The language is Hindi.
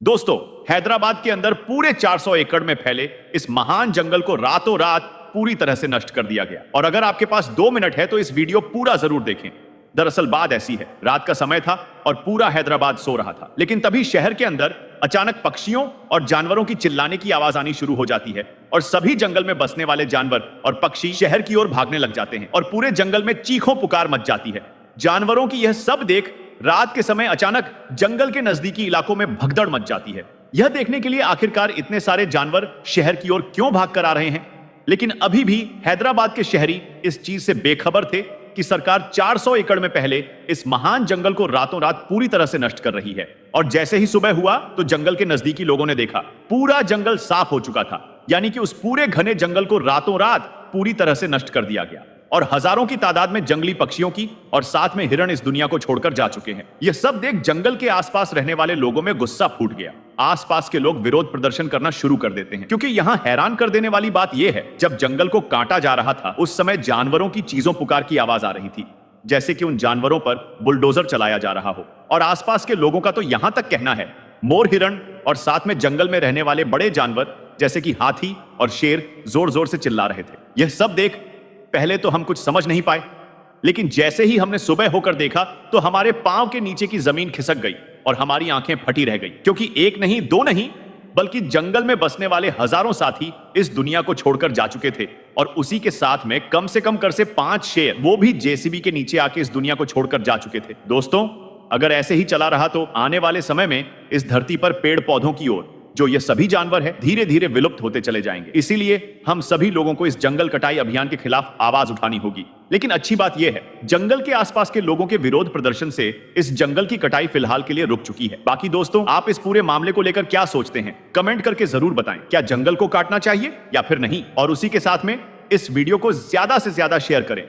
दोस्तों, हैदराबाद के अंदर पूरे 400 एकड़ में फैले इस महान जंगल को रातों रात पूरी तरह से नष्ट कर दिया गया। और अगर आपके पास 2 मिनट है तो इस वीडियो पूरा जरूर देखें। दरअसल बात ऐसी है, रात का समय था और पूरा हैदराबाद सो रहा था, लेकिन तभी शहर के अंदर अचानक पक्षियों और जानवरों की चिल्लाने की आवाज आनी शुरू हो जाती है और सभी जंगल में बसने वाले जानवर और पक्षी शहर की ओर भागने लग जाते हैं और पूरे जंगल में चीखों पुकार मच जाती है। जानवरों की यह सब देख रात के समय अचानक जंगल के नजदीकी इलाकों में भगदड़ मच जाती है। यह देखने के लिए आखिरकार इतने सारे जानवर शहर की ओर क्यों भाग कर आ रहे हैं। लेकिन अभी भी हैदराबाद के शहरी इस चीज से बेखबर थे कि सरकार 400 एकड़ में पहले इस महान जंगल को रातों रात पूरी तरह से नष्ट कर रही है। और जैसे ही सुबह हुआ तो जंगल के नजदीकी लोगों ने देखा पूरा जंगल साफ हो चुका था, यानी कि उस पूरे घने जंगल को रातों रात पूरी तरह से नष्ट कर दिया गया और हजारों की तादाद में जंगली पक्षियों की और साथ में हिरण इस दुनिया को छोड़कर जा चुके हैं। यह सब देख जंगल के आसपास रहने वाले लोगों में गुस्सा फूट गया। आसपास के लोग विरोध प्रदर्शन करना शुरू कर देते हैं, क्योंकि यहाँ हैरान कर देने वाली बात यह है, जब जंगल को काटा जा रहा था उस समय जानवरों की चीजों पुकार की आवाज आ रही थी, जैसे कि उन जानवरों पर बुलडोजर चलाया जा रहा हो। और आसपास के लोगों का तो यहां तक कहना है मोर, हिरण और साथ में जंगल में रहने वाले बड़े जानवर जैसे कि हाथी और शेर जोर जोर से चिल्ला रहे थे। यह सब देख पहले तो हम कुछ समझ नहीं पाए, लेकिन जैसे ही हमने सुबह होकर देखा तो हमारे पांव के नीचे की जमीन खिसक गई और हमारी आंखें फटी रह गई, क्योंकि एक नहीं, दो नहीं, बल्कि जंगल में बसने वाले हजारों साथी इस दुनिया को छोड़कर जा चुके थे। और उसी के साथ में कम से कम कर से 5 शेर, वो भी जेसीबी के नीचे आके इस दुनिया को छोड़कर जा चुके थे। दोस्तों, अगर ऐसे ही चला रहा तो आने वाले समय में इस धरती पर पेड़ पौधों की ओर जो ये सभी जानवर हैं धीरे धीरे विलुप्त होते चले जाएंगे। इसीलिए हम सभी लोगों को इस जंगल कटाई अभियान के खिलाफ आवाज उठानी होगी। लेकिन अच्छी बात यह है, जंगल के आसपास के लोगों के विरोध प्रदर्शन से इस जंगल की कटाई फिलहाल के लिए रुक चुकी है। बाकी दोस्तों, आप इस पूरे मामले को लेकर क्या सोचते हैं, कमेंट करके जरूर बताएं। क्या जंगल को काटना चाहिए या फिर नहीं? और उसी के साथ में इस वीडियो को ज्यादा से ज्यादा शेयर करें